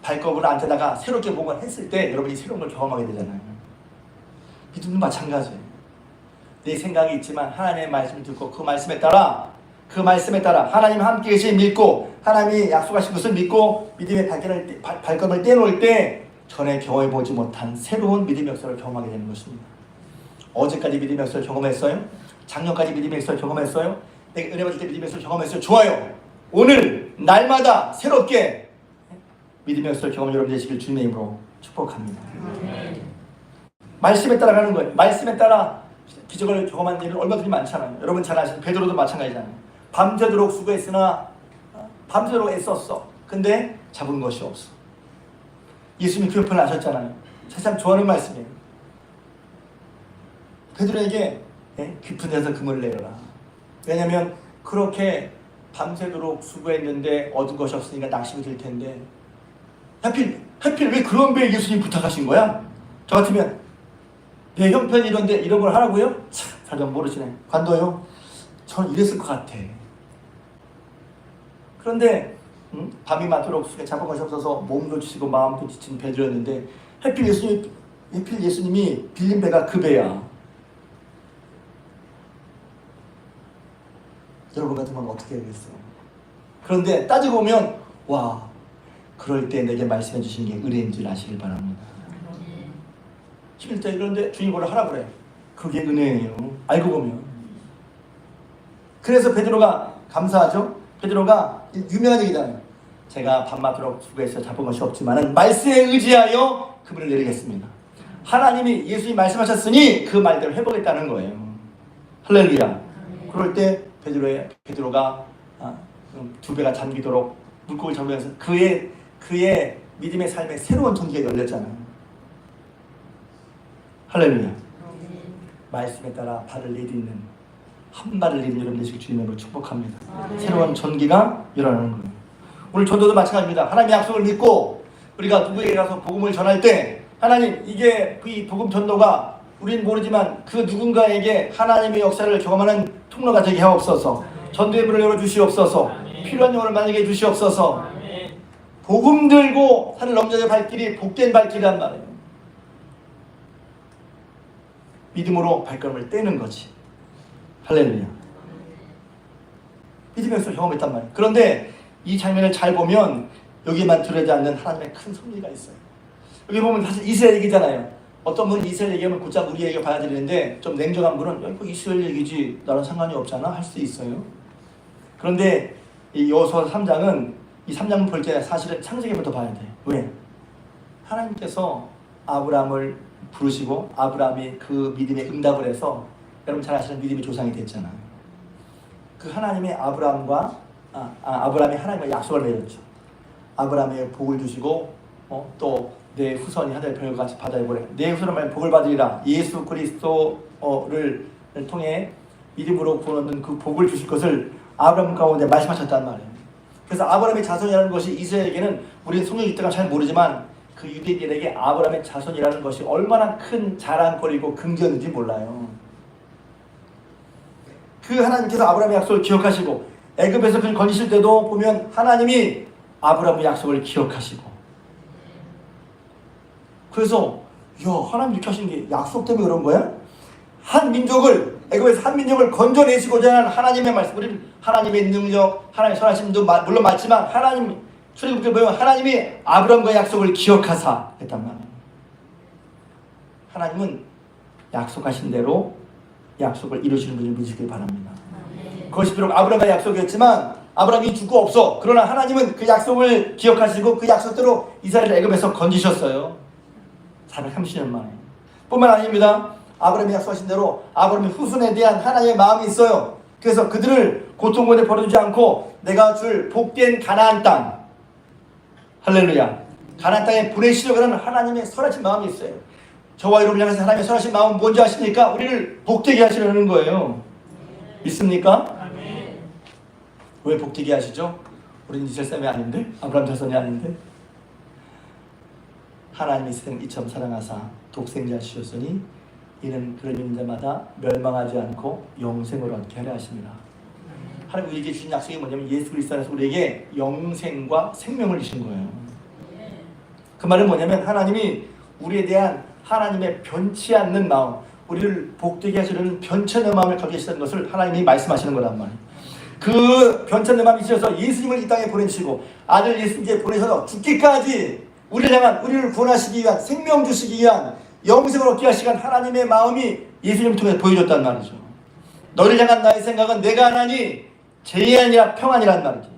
발걸음을 앉아다가 새롭게 뭔가 했을 때 여러분이 새로운 걸 경험하게 되잖아요. 믿음도 마찬가지예요. 내 생각이 있지만 하나님의 말씀을 듣고 그 말씀에 따라 하나님 함께 계신 믿고 하나님이 약속하신 것을 믿고 믿음의 발걸음을 떼놓을 때 전에 경험해보지 못한 새로운 믿음의 역사를 경험하게 되는 것입니다. 어제까지 믿음의 역사를 경험했어요? 작년까지 믿음의 역사를 경험했어요? 내가 은혜 받을 때 믿음의 역사를 경험했어요? 좋아요. 오늘 날마다 새롭게 믿음의 역사를 경험하는 여러분 되시길 주님의 이름으로 축복합니다. 말씀에 따라가는 거예요. 말씀에 따라 기적을 경험한 일은 얼마든지 많잖아요. 여러분 잘 아시는 베드로도 마찬가지잖아요. 밤새도록 수고했으나 밤새도록 애썼어. 근데 잡은 것이 없어. 예수님이 그 표현을 하셨잖아요. 세상 좋아하는 말씀이에요. 베드로에게 깊은 데서 그물을 내려라. 왜냐하면 그렇게 밤새도록 수고했는데 얻은 것이 없으니까 낙심이 될 텐데 하필 왜 그런 배 예수님 부탁하신 거야? 저 같으면 내 형편이 이런데 이런 걸 하라고요? 참, 사람 모르시네. 관도요? 저는 이랬을 것 같아. 그런데 밤이 맞도록 수고에 잡은 것이 없어서 몸도 지치고 마음도 지친 베드로였는데 하필 예수님이 빌린 배가 그 배야. 여러분 같으면 어떻게 하겠어요? 그런데 따지고 보면 와, 그럴 때 내게 말씀해 주신 게 은혜인 줄 아시길 바랍니다. 11대 그런데 주님 뭐를 하라 그래. 그게 은혜예요. 알고 보면. 그래서 베드로가 감사하죠. 베드로가 유명한 얘기잖아요. 제가 밤맞도록 수고해서 잡은 것이 없지만은 말씀에 의지하여 그물을 내리겠습니다. 하나님이 예수님이 말씀하셨으니 그 말대로 해보겠다는 거예요. 할렐루야. 그럴 때 베드로가 두 배가 잠기도록 물고기를 잡으면서 그의 믿음의 삶에 새로운 전기가 열렸잖아요. 할렐루야. 말씀에 따라 발을 내딛는 한 발을 내딛는 여러분 되시길 주님으로 축복합니다. 새로운 전기가 일어나는 거예요. 오늘 전도도 마찬가지입니다. 하나님의 약속을 믿고 우리가 누구에게 가서 복음을 전할 때 하나님 이게 이 복음 전도가 우리는 모르지만 그 누군가에게 하나님의 역사를 경험하는 통로가 되게 하옵소서. 전도의 문을 열어주시옵소서. 필요한 영혼을 만나게 해주시옵소서. 복음 들고 산을 넘는 발길이 복된 발길이란 말이에요. 믿음으로 발걸음을 떼는 거지. 할렐루야. 믿으면서 경험했단 말이에요. 그런데 이 장면을 잘 보면 여기에만 들어가지 않는 하나님의 큰 섭리가 있어요. 여기 보면 사실 이스라엘 얘기잖아요. 어떤 분은 이스라엘 얘기하면 곧장 우리 얘기가 받아들이는데 좀 냉정한 분은 야, 이거 이스라엘 얘기지 나랑 상관이 없잖아 할 수 있어요. 그런데 이 여호수아 3장은 이 3장 볼 때 사실은 창세기부터 봐야 돼. 왜? 하나님께서 아브라함을 부르시고 아브라함이 그 믿음에 응답을 해서 여러분 잘 아시는 믿음의 조상이 됐잖아요. 그 하나님의 아브라함이 하나님과 약속을 맺었죠. 아브라함에게 복을 주시고 또 내 후손이 하늘의 별과 같이 바다에 보내 내 후손은 복을 받으리라. 예수 그리스도를 통해 믿음으로 구원받는 그 복을 주실 것을 아브라함 가운데 말씀하셨단 말이에요. 그래서 아브라함의 자손이라는 것이 이스라엘에게는 우리는 성경이 있다가 잘 모르지만 그 유대인에게 아브라함의 자손이라는 것이 얼마나 큰 자랑거리고 긍지였는지 몰라요. 그 하나님께서 아브라함의 약속을 기억하시고 애굽에서 그를 건지실 때도 보면 하나님이 아브라함의 약속을 기억하시고 그래서 하나님 이렇게 하신 게 약속 때문에 그런 거야? 애굽에서 한 민족을 건져내시고자 하는 하나님의 말씀, 우리는 하나님의 능력, 하나님의 선하심도 물론 맞지만 하나님 출애굽기를 보면 하나님이 아브라함과의 약속을 기억하사 했단 말이에요. 하나님은 약속하신 대로 약속을 이루시는 분을 믿으시길 바랍니다. 그것이 비록 아브라함과의 약속이었지만 아브라함이 죽고 없어. 그러나 하나님은 그 약속을 기억하시고 그 약속대로 이스라엘을 애굽에서 건지셨어요. 430년 만에. 뿐만 아닙니다. 아브라함이 약속하신 대로 아브라함의 후손에 대한 하나님의 마음이 있어요. 그래서 그들을 고통 가운데 버려두지 않고 내가 줄 복된 가나안 땅, 할렐루야, 가나안 땅에 보내시려고 하는 하나님의 선하신 마음이 있어요. 저와 여러분을 향해서 하나님의 선하신 마음은 뭔지 아십니까? 우리를 복되게 하시려는 거예요. 믿습니까? 왜 복되게 하시죠? 우리는 이스라엘 사람이 아닌데, 아브라함 자손이 아닌데. 하나님이 세상을 이처럼 사랑하사 독생자 주셨으니 이는 그를 믿는 자마다 멸망하지 않고 영생을 얻게 하려 하십니다. 하나님 우리에게 주신 약속이 뭐냐면 예수 그리스도 안에서 우리에게 영생과 생명을 주신 거예요. 그 말은 뭐냐면 하나님이 우리에 대한 하나님의 변치 않는 마음, 우리를 복되게 하시려는 변치 않는 마음을 가지고 계시다는 것을 하나님이 말씀하시는 거란 말이에요. 그 변치 않는 마음이 있어서 예수님을 이 땅에 보내시고 아들 예수님께 보내셔서 죽기까지 우리를 향한, 우리를 구원하시기 위한, 생명 주시기 위한, 영생을 얻게 하시기 위한 하나님의 마음이 예수님을 통해서 보여줬단 말이죠. 너를 향한 나의 생각은 내가 하나니 죄이 아니라 평안이란 말이지.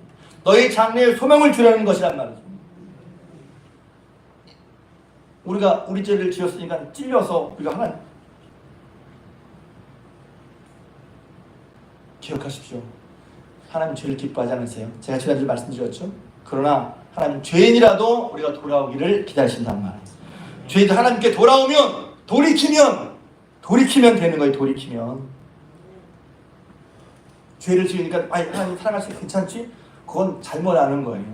너희 장래에 소명을 주려는 것이란 말이죠. 우리가 우리 죄를 지었으니까 찔려서 우리가 하나님 기억하십시오. 하나님 죄를 기뻐하지 않으세요. 제가 지난주에 말씀드렸죠. 그러나 하나님 죄인이라도 우리가 돌아오기를 기다리신단 말이에요. 죄인도 하나님께 돌아오면 돌이키면 되는 거예요. 돌이키면 죄를 지으니까 하나님 사랑하시기 괜찮지? 그건 잘못 아는 거예요.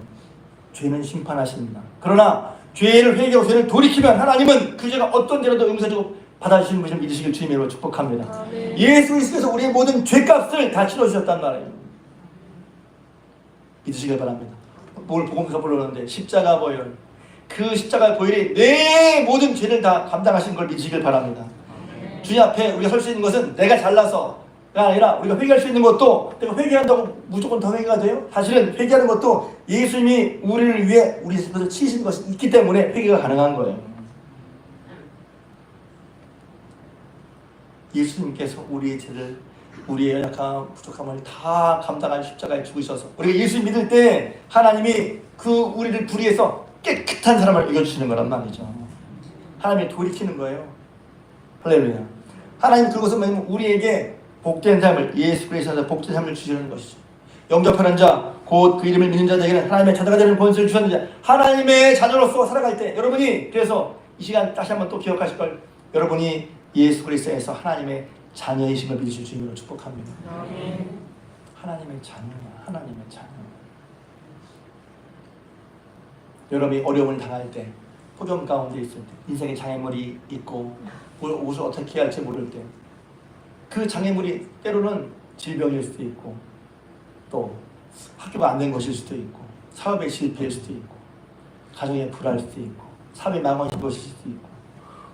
죄는 심판하십니다. 그러나 죄를 회개하고 죄를 돌이키면 하나님은 그 죄가 어떤 죄라도 용서해주고 받아주시는 것을 믿으시길 주님으로 축복합니다. 아멘. 예수 그리스도께서 우리의 모든 죄값을 다 치러주셨단 말이에요. 믿으시길 바랍니다. 오늘 복음서 불렀는데 십자가 보혈, 그 십자가 보혈이 내 모든 죄를 다 감당하신 걸 믿으시길 바랍니다. 주님 앞에 우리가 설 수 있는 것은 내가 잘나서가 아니라 우리가 회개할 수 있는 것도 내가 회개한다고 무조건 더 회개가 돼요? 사실은 회개하는 것도 예수님이 우리를 위해 우리 것을 치신 것이 있기 때문에 회개가 가능한 거예요. 예수님께서 우리의 죄를, 우리의 약한 부족함을 다 감당한 십자가에 죽으셔서 우리가 예수 믿을 때 하나님이 그 우리를 불의해서 깨끗한 사람을 이겨주시는 거란 말이죠. 하나님이 돌이키는 거예요. 할렐루야. 하나님 그것은 뭐냐면 우리에게 복된 삶을, 예수 그리스도에서 복된 삶을 주시는 것이죠. 영접하는 자, 곧 그 이름을 믿는 자들에게는 하나님의 자녀가 되는 권세를 주셨는데 하나님의 자녀로서 살아갈 때 여러분이, 그래서 이 시간 다시 한번 또 기억하실 걸, 여러분이 예수 그리스도에서 하나님의 자녀이심을 믿으실 주님으로 축복합니다. 아멘. 하나님의 자녀야, 하나님의 자녀. 여러분이 어려움을 당할 때, 폭염 가운데 있을 때, 인생의 장애물이 있고 무엇을 어떻게 해야 할지 모를 때, 그 장애물이 때로는 질병일 수도 있고, 또 학교가 안 된 것일 수도 있고, 사업에 실패일 수도 있고, 가정에 불화할 수도 있고, 사업에 망하신 것일 수도 있고,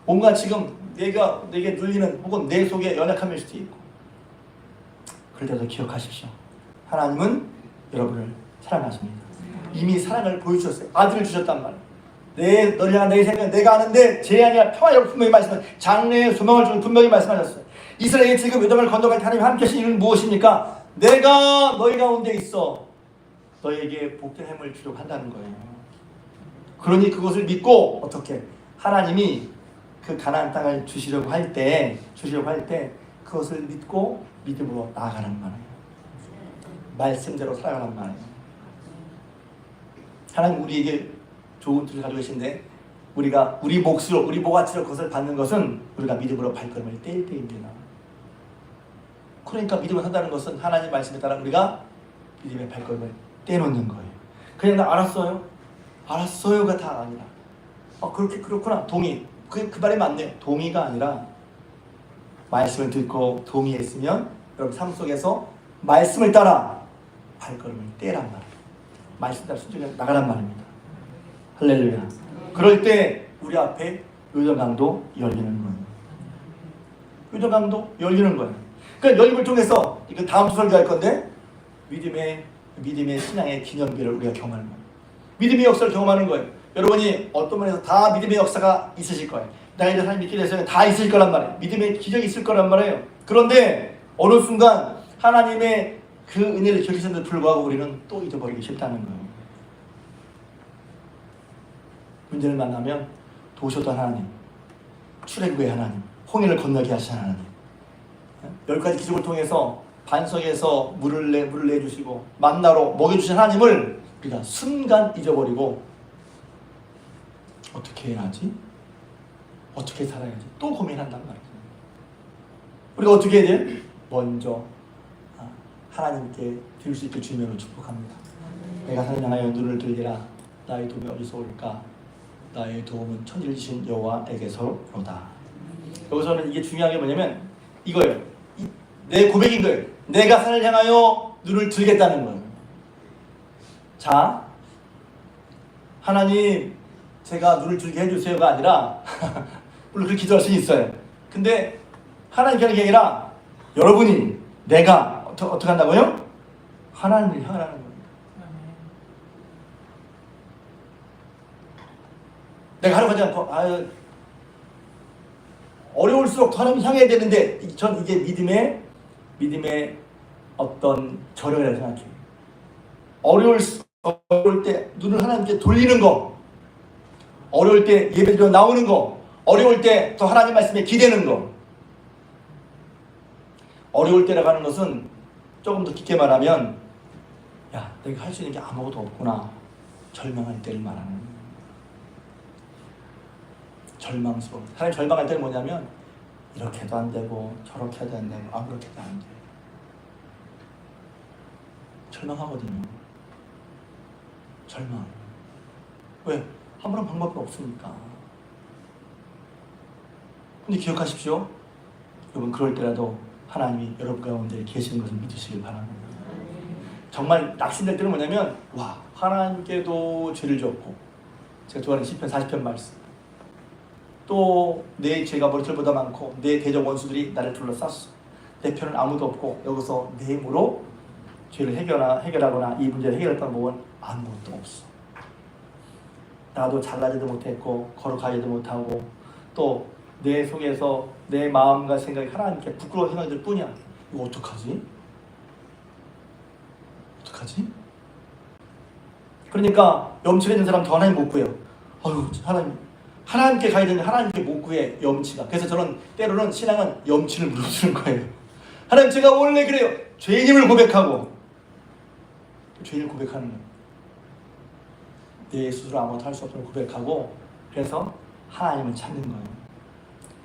뭔가 지금 내게 눌리는 혹은 내 속에 연약함일 수도 있고, 그럴 때도 기억하십시오. 하나님은 여러분을 사랑하십니다. 이미 사랑을 보여주셨어요. 아들을 주셨단 말이에요. 너를 향한 내 생각은 내가 아는데 죄 아니라 평안이라고 분명히 말씀하셨어요. 장래의 소망을 주고 분명히 말씀하셨어요. 이스라엘이 지금 요단을 건너갈 때 하나님 함께 하신 이유는 무엇입니까? 내가 너희 가운데 있어 너에게 복된 힘을 주려고 한다는 거예요. 그러니 그것을 믿고 어떻게 하나님이 그 가나안 땅을 주시려고 할 때 그것을 믿고 믿음으로 나아가는 말이에요. 말씀대로 살아가는 말이에요. 하나님 우리에게 좋은 뜻을 가지고 계신데 우리가 우리 몫으로, 우리 모가지로 그것을 받는 것은 우리가 믿음으로 발걸음을 뗄 때입니다. 그러니까 믿음을 한다는 것은 하나님 말씀에 따라 우리가 믿음의 발걸음을 떼놓는 거예요. 그냥 나 알았어요가 다 아니라 그렇구나, 동의. 그 말이 맞네요. 동의가 아니라 말씀을 듣고 동의했으면 여러분 삶 속에서 말씀을 따라 발걸음을 떼란 말이에요. 말씀 따라 순종해 나가란 말입니다. 할렐루야. 그럴 때 우리 앞에 요단강도 열리는 거예요. 요단강도 열리는 거예요. 그러니까 열림을 통해서 이거 다음 주 설교할 건데 믿음의 신앙의 기념비를 우리가 경험하는 거예요. 믿음의 역사를 경험하는 거예요. 여러분이 어떤 면에서 다 믿음의 역사가 있으실 거예요. 나에 대해서 믿게 되서는 다 있을 거란 말이에요. 믿음의 기적이 있을 거란 말이에요. 그런데 어느 순간 하나님의 그 은혜를 기억했는데도 불구하고 우리는 또 잊어버리기 싫다는 거예요. 문제를 만나면 도우셨던 하나님, 출애굽의 하나님, 홍해를 건너게 하신 하나님, 10가지 기적을 통해서 반석에서 물을 내주시고 만나로 먹여주신 하나님을 우리가 순간 잊어버리고 어떻게 해야지? 어떻게 살아야지? 또 고민한단 말이죠. 우리가 어떻게 해야 돼? 먼저 하나님께 드릴 수 있게 주님으로 축복합니다. 내가 하나님 향하여 눈을 들리라. 나의 도움이 어디서 올까? 나의 도움은 천지를 지신 여호와에게서로다. 여기서는 이게 중요한 게 뭐냐면 이거예요. 내 고백인 거예요. 내가 하나님을 향하여 눈을 들겠다는 거예요. 자, 하나님 제가 눈을 들게 해주세요가 아니라 물론 그렇게 기도할 수 있어요. 근데 하나님께 하는 게 아니라 여러분이 내가 어떻게 한다고요? 하나님을 향하라는 거예요. 내가 하려고 하지 않고 어려울수록 하나님 향해야 되는데 전 이게 믿음의 어떤 저력이라고 생각해요. 어려울 때 눈을 하나님께 돌리는 거, 어려울 때 예배드려 나오는 거, 어려울 때 또 하나님 말씀에 기대는 거. 어려울 때라고 하는 것은 조금 더 깊게 말하면 야, 내가 할 수 있는 게 아무것도 없구나, 절망할 때를 말하는 거예요. 절망스러워. 사람이 절망할 때는 뭐냐면 이렇게도 안 되고 저렇게도 안 되고 아무렇게도 안 돼. 절망하거든요. 절망. 왜? 아무런 방법이 없으니까. 근데 기억하십시오. 여러분 그럴 때라도 하나님이 여러분 가운데 계시는 것을 믿으시길 바랍니다. 정말 낙심될 때는 뭐냐면 와, 하나님께도 죄를 졌고, 제가 좋아하는 시편 40편 말씀, 또 내 죄가 머리털보다 많고 내 대적 원수들이 나를 둘러쌌어. 내 편은 아무도 없고 여기서 내 힘으로 죄를 해결하거나 이 문제를 해결할 방법은 아무것도 없어. 나도 잘나지도 못했고 거룩하지도 못하고 또 내 속에서 내 마음과 생각이 하나님께 부끄러운 생각들 뿐이야. 이거 어떡하지? 그러니까 염치가 있는 사람 더 하나님 못 구해요. 아유, 하나님께 가야 되는데 하나님께 못 구해, 염치가. 그래서 저는 때로는 신앙은 염치를 무릅쓰는 거예요. 하나님 제가 원래 그래요. 죄인임을 고백하고, 죄인을 고백하는 거예요. 내 스스로 아무것도 할 수 없음을 고백하고, 그래서 하나님을 찾는 거예요.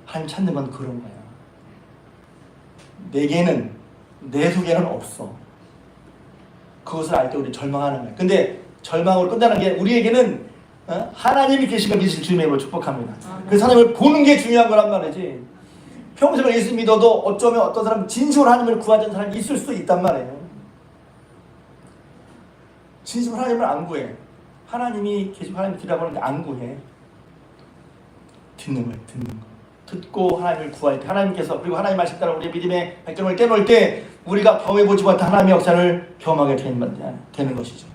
하나님 찾는 건 그런 거예요. 내게는, 내 속에는 없어. 그것을 알 때 우리 절망하는 거예요. 근데 절망으로 끝나는 게 우리에게는 하나님이 계신 걸 믿으실 주님의 이름으로 축복합니다. 그래서 하나님을 보는 게 중요한 거란 말이지. 평생을 예수 믿어도 어쩌면 어떤 사람은 진심으로 하나님을 구하지 않는 사람이 있을 수도 있단 말이에요. 진심으로 하나님을 안 구해. 하나님이 계시고 하나님이 드리라고 하는데 안 구해. 듣는 거. 듣고 하나님을 구할 때 하나님께서, 그리고 하나님 말씀 따라 우리의 믿음의 발전을 떼놓을 때 우리가 경험해보지 못한 하나님의 역사를 경험하게 되는 것이죠.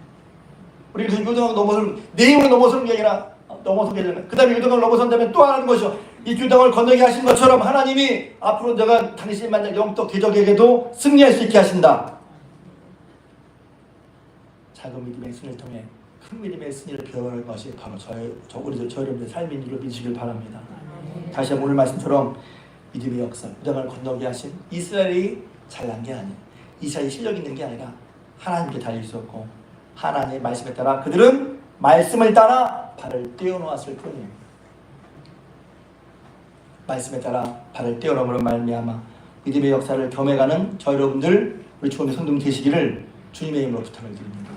우리가 요동을 넘어서는, 내 힘으로 넘어서는 게 아니라 넘어서게 되는, 그 다음에 요동을 넘어선다면 또 하는 것이죠. 이 요동을 건너게 하신 것처럼 하나님이 앞으로 내가 당신의 만약 영적 기적에게도 승리할 수 있게 하신다. 작은 믿음의 승리를 통해 큰 믿음의 승리를 배워갈 것이 바로 저희들의 삶인 줄로 믿으시길 바랍니다. 다시 한번 오늘 말씀처럼 믿음의 역사, 요단강을 건너게 하신 이스라엘이 잘난 게 아니에요. 이스라엘이 실력 있는 게 아니라 하나님께 달릴 수 없고 하나님의 말씀에 따라 그들은 말씀을 따라 발을 떼어놓았을 뿐이에요. 말씀에 따라 발을 떼어놓음으로 말미암아 믿음의 역사를 경험해가는 저 여러분들, 우리 주님의 성도님 되시기를 주님의 이름으로 부탁을 드립니다.